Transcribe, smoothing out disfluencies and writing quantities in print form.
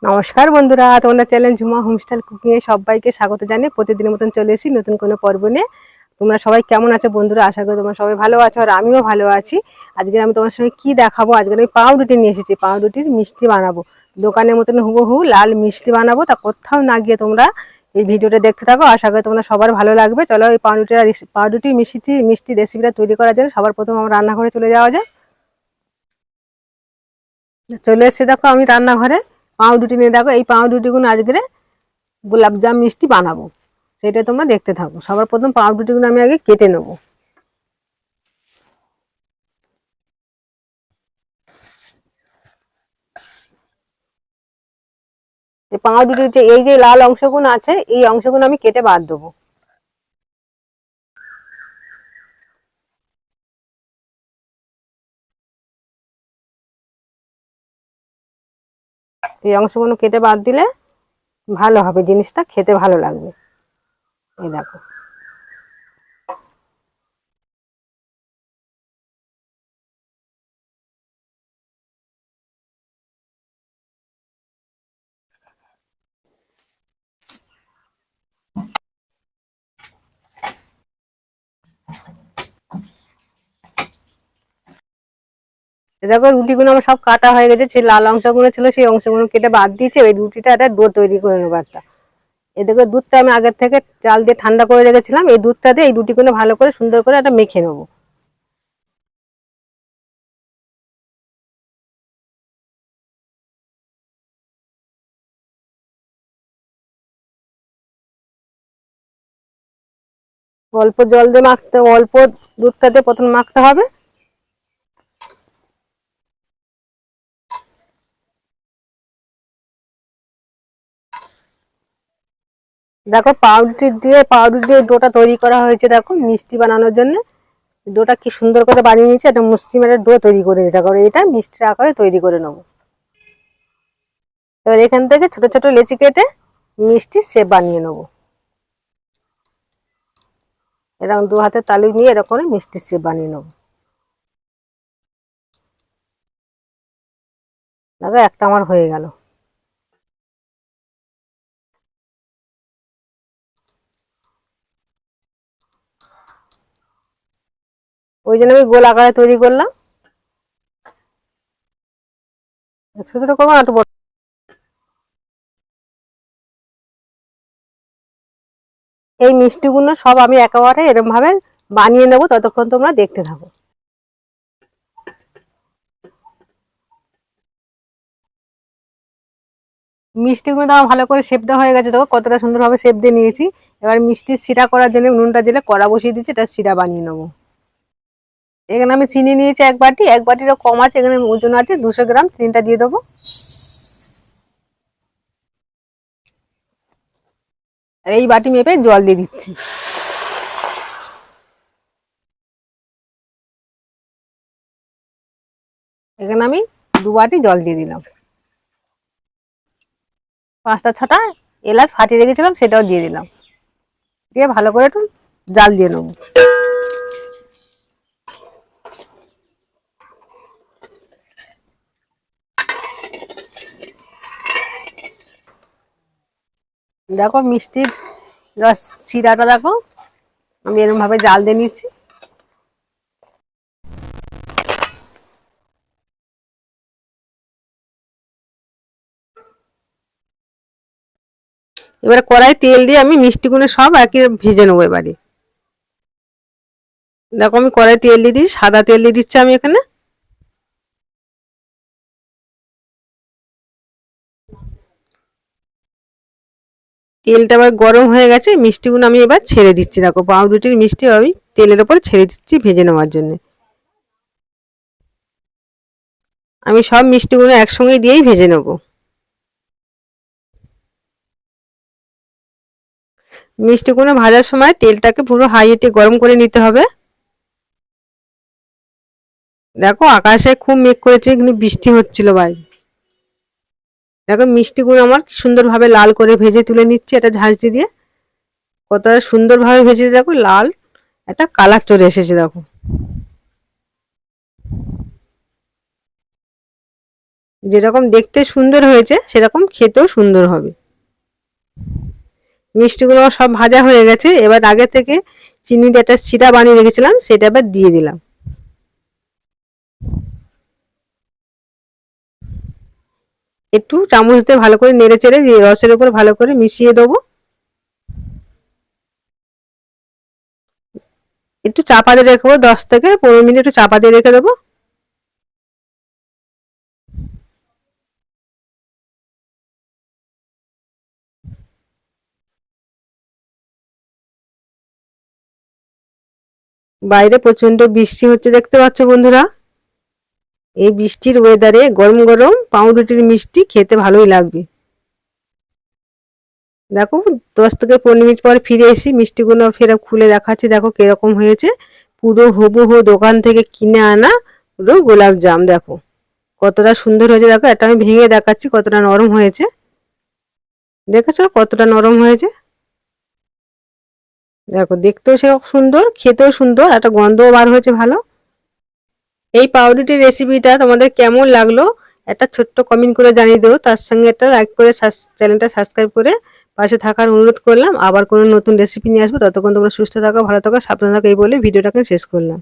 নমস্কার বন্ধুরা, তোমাদের চ্যানেল ঝুমা হোমস্টাইল কুকিং এ সবাইকে স্বাগত জানিয়ে প্রতিদিনের মতন চলে এসেছি নতুন কোনো পর্ব নিয়ে। তোমরা সবাই কেমন আছো বন্ধুরা? আশা করি তোমরা সবাই ভালো আছো আর আমিও ভালো আছি। আজকে আমি তোমার সঙ্গে কি দেখাবো, আজকে আমি পাউরুটি নিয়ে এসেছি। পাউরুটির মিষ্টি বানাবো, দোকানের মতন হুবহু লাল মিষ্টি বানাবো। তা কোথাও না গিয়ে তোমরা এই ভিডিওটা দেখতে থাকো, আশা করি তোমরা সবার ভালো লাগবে। চলো এই পাউরুটির মিষ্টি রেসিপিটা তৈরি করার জন্য সবার প্রথম আমার রান্নাঘরে চলে যাওয়া যায়। চলে এসেছি, দেখো আমি রান্নাঘরে পাউরুটি নিয়ে। দেখো এই পাউরুটিগুলো আজকে গোলাপজাম মিষ্টি বানাবো, সেটা তোমরা দেখতে থাকো। সবার প্রথম পাউরুটিগুলো আমি আগে কেটে নেব। এই পাউরুটির এই যে লাল অংশগুলো আছে, এই অংশগুলো আমি কেটে বাদ দেবো। এই অংশগুলো কেটে বাদ দিলে ভালো হবে, জিনিসটা খেতে ভালো লাগবে। এই দেখো, দেখো রুটিগুলো আমার সব কাটা হয়ে গেছে। সেই লাল অংশগুলো ছিল, সেই অংশগুলো কেটে বাদ দিয়েছে। এই রুটিটা একটা ডো তৈরি করে নেবো একটা। এই দেখো দুধটা আমি আগের থেকে চাল দিয়ে ঠান্ডা করে রেখেছিলাম। এই দুধটা দিয়ে এই রুটিগুলো ভালো করে সুন্দর করে একটা মেখে নেবো। অল্প জল দিয়ে মাখতে, অল্প দুধটাতে প্রথম মাখতে হবে। দেখো পাউরুটি দিয়ে ডোটা তৈরি করা হয়েছে। দেখো মিষ্টি বানানোর জন্য ডোটা কি সুন্দর করে বানিয়ে নিয়েছে। একটা মুষ্টিমের ডো তৈরি করে নিয়েছে। দেখো এটা মিষ্টির আকারে তৈরি করে নেবো। এবার এখান থেকে ছোট ছোট লেচি কেটে মিষ্টির শেপ বানিয়ে নেবো। এরকম দু হাতে তালু নিয়ে এরকম মিষ্টির শেপ বানিয়ে নেবো। দেখো একটা আমার হয়ে গেল। ওই জন্য আমি গোল আকারে তৈরি করলাম। ছোট ছোট করবো না, একটু বড়। এই মিষ্টিগুলো সব আমি একেবারে এরকম ভাবে বানিয়ে নেবো, ততক্ষণ তোমরা দেখতে থাকো। মিষ্টিগুলো তো আমার ভালো করে শেপ দেওয়া হয়ে গেছে। দেখো কতটা সুন্দরভাবে শেপ দিয়ে নিয়েছি। এবার মিষ্টির শিরা করার জন্য নুনটা দিলে কড়া বসিয়ে দিচ্ছি, এটা শিরা বানিয়ে নেবো। এখানে আমি চিনি নিয়েছি এক বাটি, এক বাটিরও কম আছে। এখানে ওজন আছে 200 গ্রাম। চিনিটা দিয়ে দেবো। আর এই বাটি মেপে জল দিয়ে দিচ্ছি। এখানে আমি 2 বাটি জল দিয়ে দিলাম। 5টা 6টা এলাচ ফাটিয়ে রেখেছিলাম, সেটাও দিয়ে দিলাম। দিয়ে ভালো করে একটু জাল দিয়ে নেবো। দেখো মিষ্টির রস শিরাটা দেখো আমি এরকম ভাবে জাল দিয়ে নিচ্ছি। এবারে কড়াই তেল দিয়ে আমি মিষ্টিগুলো সব একে ভেজে নেবো। এবারে দেখো আমি কড়াই তেল দিয়ে দিই, সাদা তেল দিয়ে দিচ্ছি আমি এখানে। তেলটা আবার গরম হয়ে গেছে। মিষ্টিগুলো আমি এবার ছেড়ে দিচ্ছি। দেখো পাউরুটির মিষ্টি আমি তেলের ওপর ছেড়ে দিচ্ছি ভেজে নেওয়ার জন্য। আমি সব মিষ্টিগুলো একসঙ্গে দিয়েই ভেজে নেব। মিষ্টিগুলো ভাজার সময় তেলটাকে পুরো হাই হিটে গরম করে নিতে হবে। দেখো আকাশে খুব মেঘ করেছে, কিন্তু বৃষ্টি হচ্ছিল বাইরে। দেখো মিষ্টিগুলো আমার সুন্দরভাবে লাল করে ভেজে তুলে নিচ্ছে এটা ঝাঁঝরি দিয়ে। কতটা সুন্দরভাবে ভেজে, দেখো লাল একটা কালার চলে এসেছে। দেখো যেরকম দেখতে সুন্দর হয়েছে সেরকম খেতেও সুন্দর হবে। মিষ্টিগুলো সব ভাজা হয়ে গেছে, এবার আগে থেকে চিনির একটা শিরা বানিয়ে রেখেছিলাম সেটা এবার দিয়ে দিলাম। একটু চামচ দিয়ে ভালো করে নেড়ে চেড়ে রসের উপর ভালো করে মিশিয়ে দেবো। একটু চাপা দিয়ে রেখে 10 থেকে 15 মিনিট একটু চাপা দিয়ে রেখে দেবো। বাইরে প্রচন্ড বৃষ্টি হচ্ছে দেখতে পাচ্ছ বন্ধুরা। এই বৃষ্টির ওয়েদারে গরম গরম পাউরুটির মিষ্টি খেতে ভালোই লাগবে। দেখো 10 থেকে 15 মিনিট পর ফিরে এসে মিষ্টিগুলো ফের খুলে দেখাচ্ছি, দেখো কিরকম হয়েছে। পুরো হুবহু দোকান থেকে কিনে আনা পুরো গোলাপ জাম। দেখো কতটা সুন্দর হয়েছে, দেখো এটা আমি ভেঙে দেখাচ্ছি কতটা নরম হয়েছে। দেখেছো কতটা নরম হয়েছে। দেখো দেখতেও সেরকম সুন্দর, খেতেও সুন্দর, একটা গন্ধও বার হয়েছে ভালো। এই পাউরুটির রেসিপিটা তোমাদের কেমন লাগলো একটা ছোট্ট কমেন্ট করে জানিয়ে দিও। তার সঙ্গে একটা লাইক করে চ্যানেলটা সাবস্ক্রাইব করে পাশে থাকার অনুরোধ করলাম। আবার কোনো নতুন রেসিপি নিয়ে আসবো, ততক্ষণ তোমরা সুস্থ থাকো, ভালো থাকো, সাবধানে থাকো এই বলে ভিডিওটাকে শেষ করলাম।